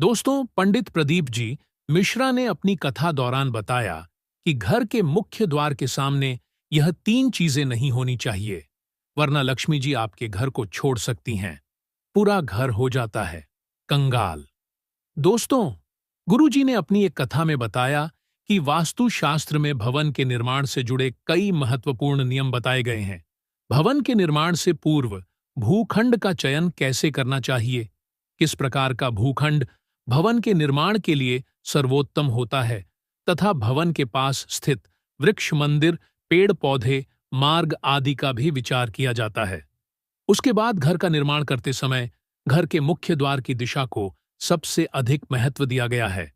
दोस्तों, पंडित प्रदीप जी मिश्रा ने अपनी कथा दौरान बताया कि घर के मुख्य द्वार के सामने यह तीन चीजें नहीं होनी चाहिए, वरना लक्ष्मी जी आपके घर को छोड़ सकती हैं। पूरा घर हो जाता है कंगाल। दोस्तों, गुरुजी ने अपनी एक कथा में बताया कि वास्तुशास्त्र में भवन के निर्माण से जुड़े कई महत्वपूर्ण नियम बताए गए हैं। भवन के निर्माण से पूर्व भूखंड का चयन कैसे करना चाहिए, किस प्रकार का भूखंड भवन के निर्माण के लिए सर्वोत्तम होता है, तथा भवन के पास स्थित वृक्ष, मंदिर, पेड़ पौधे, मार्ग आदि का भी विचार किया जाता है। उसके बाद घर का निर्माण करते समय घर के मुख्य द्वार की दिशा को सबसे अधिक महत्व दिया गया है।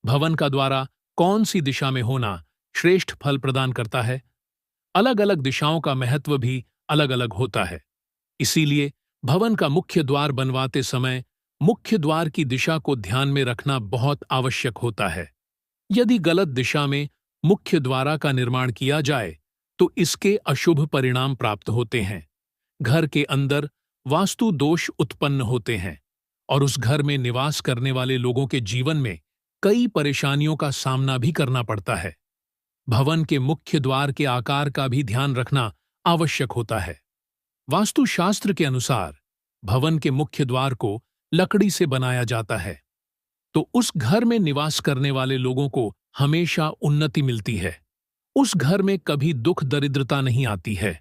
भवन का द्वारा कौन सी दिशा में होना श्रेष्ठ फल प्रदान करता है। अलग अलग दिशाओं का महत्व भी अलग अलग होता है। इसीलिए भवन का मुख्य द्वार बनवाते समय मुख्य द्वार की दिशा को ध्यान में रखना बहुत आवश्यक होता है। यदि गलत दिशा में मुख्य द्वार का निर्माण किया जाए तो इसके अशुभ परिणाम प्राप्त होते हैं। घर के अंदर वास्तु दोष उत्पन्न होते हैं और उस घर में निवास करने वाले लोगों के जीवन में कई परेशानियों का सामना भी करना पड़ता है। भवन के मुख्य द्वार के आकार का भी ध्यान रखना आवश्यक होता है। वास्तुशास्त्र के अनुसार भवन के मुख्य द्वार को लकड़ी से बनाया जाता है, तो उस घर में निवास करने वाले लोगों को हमेशा उन्नति मिलती है। उस घर में कभी दुख दरिद्रता नहीं आती है।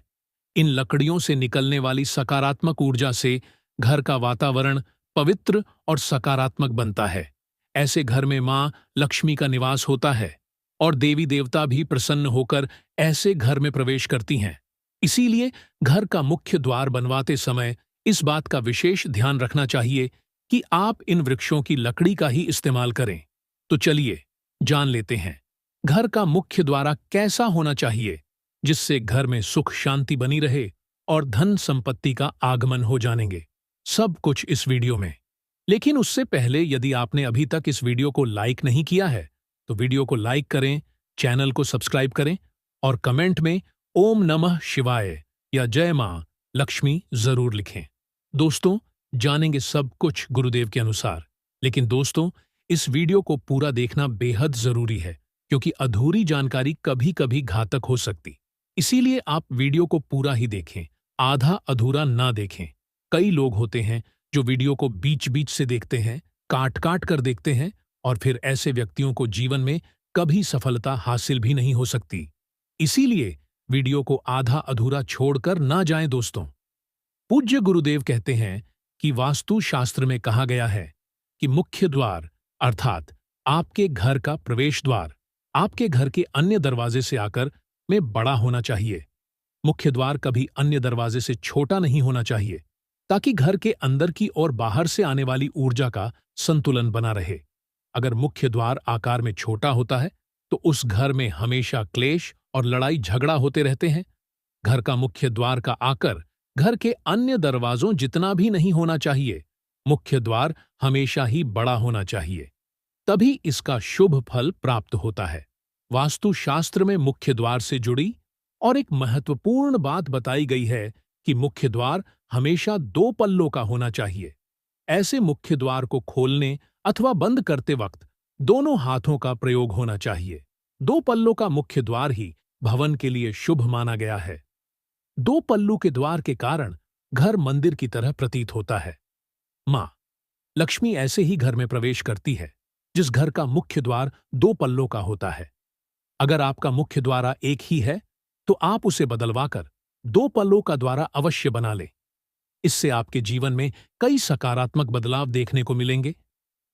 इन लकड़ियों से निकलने वाली सकारात्मक ऊर्जा से घर का वातावरण पवित्र और सकारात्मक बनता है। ऐसे घर में मां लक्ष्मी का निवास होता है और देवी देवता भी प्रसन्न होकर ऐसे घर में प्रवेश करती हैं। इसीलिए घर का मुख्य द्वार बनवाते समय इस बात का विशेष ध्यान रखना चाहिए कि आप इन वृक्षों की लकड़ी का ही इस्तेमाल करें। तो चलिए जान लेते हैं घर का मुख्य द्वार कैसा होना चाहिए, जिससे घर में सुख शांति बनी रहे और धन संपत्ति का आगमन हो जानेंगे। सब कुछ इस वीडियो में। लेकिन उससे पहले यदि आपने अभी तक इस वीडियो को लाइक नहीं किया है तो वीडियो को लाइक करें, चैनल को सब्सक्राइब करें और कमेंट में ओम नमः शिवाय या जय मां लक्ष्मी जरूर लिखें। दोस्तों, जानेंगे सब कुछ गुरुदेव के अनुसार। लेकिन दोस्तों, इस वीडियो को पूरा देखना बेहद जरूरी है, क्योंकि अधूरी जानकारी कभी कभी घातक हो सकती। इसीलिए आप वीडियो को पूरा ही देखें, आधा अधूरा ना देखें। कई लोग होते हैं जो वीडियो को बीच बीच से देखते हैं, काट काट कर देखते हैं, और फिर ऐसे व्यक्तियों को जीवन में कभी सफलता हासिल भी नहीं हो सकती। इसीलिए वीडियो को आधा अधूरा छोड़कर ना जाएं। दोस्तों, पूज्य गुरुदेव कहते हैं कि वास्तु शास्त्र में कहा गया है कि मुख्य द्वार अर्थात आपके घर का प्रवेश द्वार आपके घर के अन्य दरवाजे से आकर में बड़ा होना चाहिए। मुख्य द्वार कभी अन्य दरवाजे से छोटा नहीं होना चाहिए, ताकि घर के अंदर की और बाहर से आने वाली ऊर्जा का संतुलन बना रहे। अगर मुख्य द्वार आकार में छोटा होता है तो उस घर में हमेशा क्लेश और लड़ाई झगड़ा होते रहते हैं। घर का मुख्य द्वार का आकार घर के अन्य दरवाजों जितना भी नहीं होना चाहिए। मुख्य द्वार हमेशा ही बड़ा होना चाहिए, तभी इसका शुभ फल प्राप्त होता है। वास्तुशास्त्र में मुख्य द्वार से जुड़ी और एक महत्वपूर्ण बात बताई गई है कि मुख्य द्वार हमेशा 2 पल्लों का होना चाहिए। ऐसे मुख्य द्वार को खोलने अथवा बंद करते वक्त दोनों हाथों का प्रयोग होना चाहिए। 2 पल्लों का मुख्य द्वार ही भवन के लिए शुभ माना गया है। 2 पल्लू के द्वार के कारण घर मंदिर की तरह प्रतीत होता है। मां लक्ष्मी ऐसे ही घर में प्रवेश करती है जिस घर का मुख्य द्वार 2 पल्लों का होता है। अगर आपका मुख्य द्वार एक ही है तो आप उसे बदलवाकर 2 पल्लों का द्वार अवश्य बना लें। इससे आपके जीवन में कई सकारात्मक बदलाव देखने को मिलेंगे।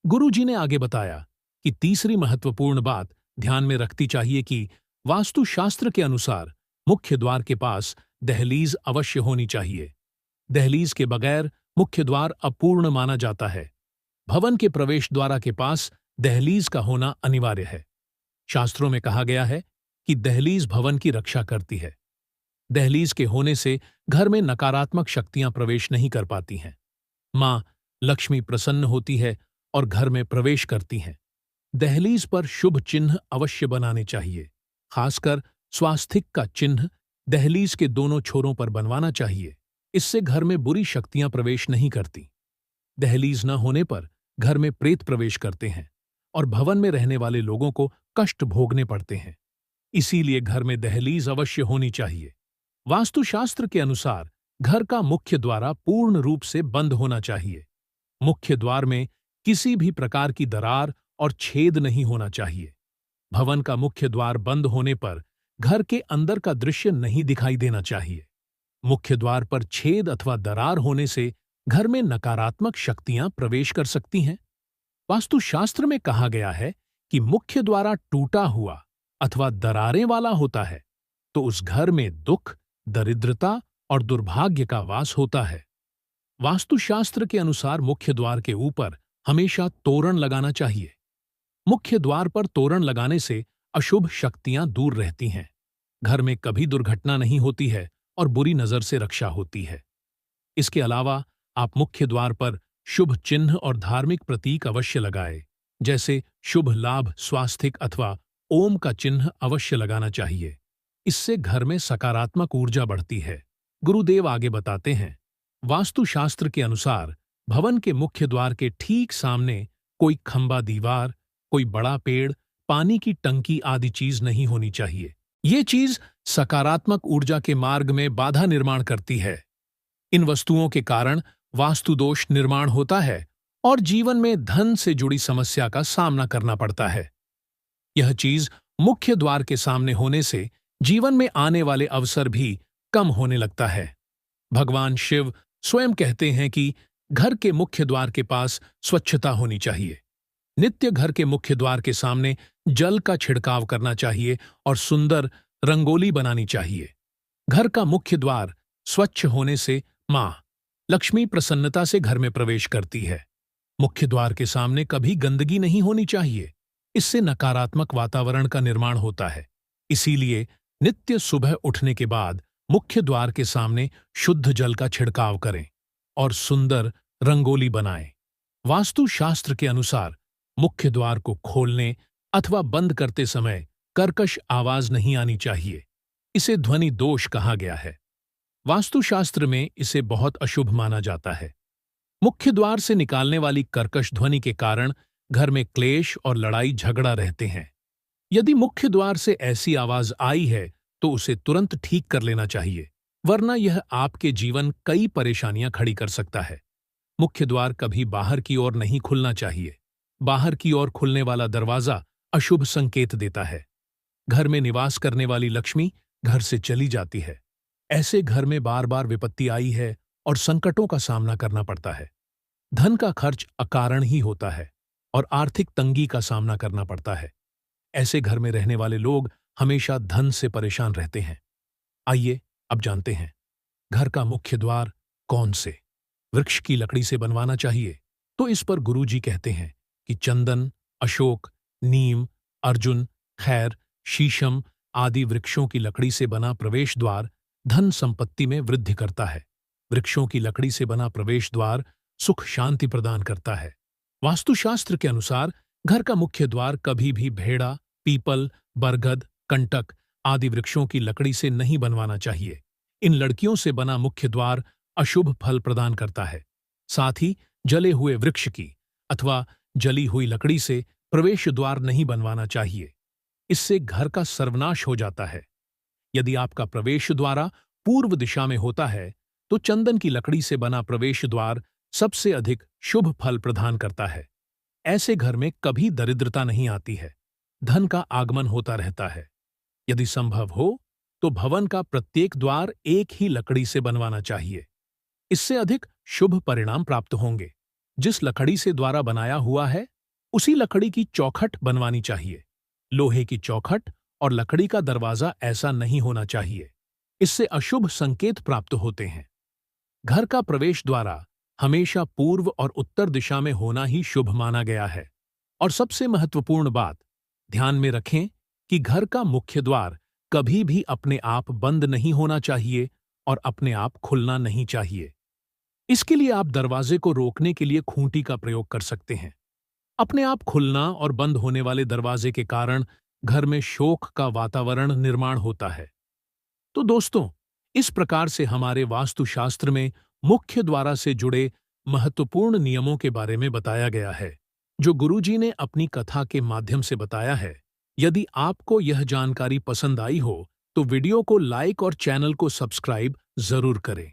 गुरुजी ने आगे बताया कि तीसरी महत्वपूर्ण बात ध्यान में रखती चाहिए कि वास्तुशास्त्र के अनुसार मुख्य द्वार के पास दहलीज अवश्य होनी चाहिए। दहलीज के बगैर मुख्य द्वार अपूर्ण माना जाता है। भवन के प्रवेश द्वार के पास दहलीज का होना अनिवार्य है। शास्त्रों में कहा गया है कि दहलीज भवन की रक्षा करती है। दहलीज के होने से घर में नकारात्मक शक्तियां प्रवेश नहीं कर पाती हैं। मां लक्ष्मी प्रसन्न होती है और घर में प्रवेश करती हैं। दहलीज पर शुभ चिन्ह अवश्य बनाने चाहिए। खासकर स्वास्तिक का चिन्ह दहलीज के दोनों छोरों पर बनवाना चाहिए। इससे घर में बुरी शक्तियां प्रवेश नहीं करती। दहलीज न होने पर घर में प्रेत प्रवेश करते हैं और भवन में रहने वाले लोगों को कष्ट भोगने पड़ते हैं। इसीलिए घर में दहलीज अवश्य होनी चाहिए। वास्तुशास्त्र के अनुसार घर का मुख्य द्वार पूर्ण रूप से बंद होना चाहिए। मुख्य द्वार में किसी भी प्रकार की दरार और छेद नहीं होना चाहिए। भवन का मुख्य द्वार बंद होने पर घर के अंदर का दृश्य नहीं दिखाई देना चाहिए। मुख्य द्वार पर छेद अथवा दरार होने से घर में नकारात्मक शक्तियां प्रवेश कर सकती हैं। वास्तुशास्त्र में कहा गया है कि मुख्य द्वार टूटा हुआ अथवा दरारें वाला होता है तो उस घर में दुख, दरिद्रता और दुर्भाग्य का वास होता है। वास्तुशास्त्र के अनुसार मुख्य द्वार के ऊपर हमेशा तोरण लगाना चाहिए। मुख्य द्वार पर तोरण लगाने से अशुभ शक्तियां दूर रहती हैं, घर में कभी दुर्घटना नहीं होती है और बुरी नजर से रक्षा होती है। इसके अलावा आप मुख्य द्वार पर शुभ चिन्ह और धार्मिक प्रतीक अवश्य लगाएं, जैसे शुभ लाभ स्वास्थिक अथवा ओम का चिन्ह अवश्य लगाना चाहिए। इससे घर में सकारात्मक ऊर्जा बढ़ती है। गुरुदेव आगे बताते हैं, वास्तुशास्त्र के अनुसार भवन के मुख्य द्वार के ठीक सामने कोई खंबा दीवार, कोई बड़ा पेड़, पानी की टंकी आदि चीज नहीं होनी चाहिए। ये चीज सकारात्मक ऊर्जा के मार्ग में बाधा निर्माण करती है। इन वस्तुओं के कारण वास्तु दोष निर्माण होता है और जीवन में धन से जुड़ी समस्या का सामना करना पड़ता है। यह चीज मुख्य द्वार के सामने होने से जीवन में आने वाले अवसर भी कम होने लगता है। भगवान शिव स्वयं कहते हैं कि घर के मुख्य द्वार के पास स्वच्छता होनी चाहिए। नित्य घर के मुख्य द्वार के सामने जल का छिड़काव करना चाहिए और सुंदर रंगोली बनानी चाहिए। घर का मुख्य द्वार स्वच्छ होने से मां लक्ष्मी प्रसन्नता से घर में प्रवेश करती है। मुख्य द्वार के सामने कभी गंदगी नहीं होनी चाहिए, इससे नकारात्मक वातावरण का निर्माण होता है। इसीलिए नित्य सुबह उठने के बाद मुख्य द्वार के सामने शुद्ध जल का छिड़काव करें और सुंदर रंगोली बनाएं। वास्तुशास्त्र के अनुसार मुख्य द्वार को खोलने अथवा बंद करते समय कर्कश आवाज नहीं आनी चाहिए। इसे ध्वनि दोष कहा गया है। वास्तुशास्त्र में इसे बहुत अशुभ माना जाता है। मुख्य द्वार से निकालने वाली कर्कश ध्वनि के कारण घर में क्लेश और लड़ाई झगड़ा रहते हैं। यदि मुख्य द्वार से ऐसी आवाज आई है तो उसे तुरंत ठीक कर लेना चाहिए, वरना यह आपके जीवन कई परेशानियां खड़ी कर सकता है। मुख्य द्वार कभी बाहर की ओर नहीं खुलना चाहिए। बाहर की ओर खुलने वाला दरवाजा अशुभ संकेत देता है। घर में निवास करने वाली लक्ष्मी घर से चली जाती है। ऐसे घर में बार बार विपत्ति आई है और संकटों का सामना करना पड़ता है। धन का खर्च अकारण ही होता है और आर्थिक तंगी का सामना करना पड़ता है। ऐसे घर में रहने वाले लोग हमेशा धन से परेशान रहते हैं। आइए अब जानते हैं, घर का मुख्य द्वार कौन से वृक्ष की लकड़ी से बनवाना चाहिए। तो इस पर गुरुजी कहते हैं कि चंदन, अशोक, नीम, अर्जुन, खैर, शीशम आदि वृक्षों की लकड़ी से बना प्रवेश द्वार धन संपत्ति में वृद्धि करता है। वृक्षों की लकड़ी से बना प्रवेश द्वार सुख शांति प्रदान करता है। वास्तुशास्त्र के अनुसार घर का मुख्य द्वार कभी भी भेड़ा, पीपल, बरगद, कंटक आदि वृक्षों की लकड़ी से नहीं बनवाना चाहिए। इन लड़कियों से बना मुख्य द्वार अशुभ फल प्रदान करता है। साथ ही जले हुए वृक्ष की अथवा जली हुई लकड़ी से प्रवेश द्वार नहीं बनवाना चाहिए। इससे घर का सर्वनाश हो जाता है। यदि आपका प्रवेश द्वार पूर्व दिशा में होता है तो चंदन की लकड़ी से बना प्रवेश द्वार सबसे अधिक शुभ फल प्रदान करता है। ऐसे घर में कभी दरिद्रता नहीं आती है, धन का आगमन होता रहता है। यदि संभव हो तो भवन का प्रत्येक द्वार एक ही लकड़ी से बनवाना चाहिए। इससे अधिक शुभ परिणाम प्राप्त होंगे। जिस लकड़ी से द्वारा बनाया हुआ है उसी लकड़ी की चौखट बनवानी चाहिए। लोहे की चौखट और लकड़ी का दरवाजा ऐसा नहीं होना चाहिए, इससे अशुभ संकेत प्राप्त होते हैं। घर का प्रवेश द्वार हमेशा पूर्व और उत्तर दिशा में होना ही शुभ माना गया है। और सबसे महत्वपूर्ण बात ध्यान में रखें कि घर का मुख्य द्वार कभी भी अपने आप बंद नहीं होना चाहिए और अपने आप खुलना नहीं चाहिए। इसके लिए आप दरवाजे को रोकने के लिए खूंटी का प्रयोग कर सकते हैं। अपने आप खुलना और बंद होने वाले दरवाजे के कारण घर में शोक का वातावरण निर्माण होता है। तो दोस्तों, इस प्रकार से हमारे वास्तुशास्त्र में मुख्य द्वार से जुड़े महत्वपूर्ण नियमों के बारे में बताया गया है, जो गुरुजी ने अपनी कथा के माध्यम से बताया है। यदि आपको यह जानकारी पसंद आई हो, तो वीडियो को लाइक और चैनल को सब्सक्राइब जरूर करें।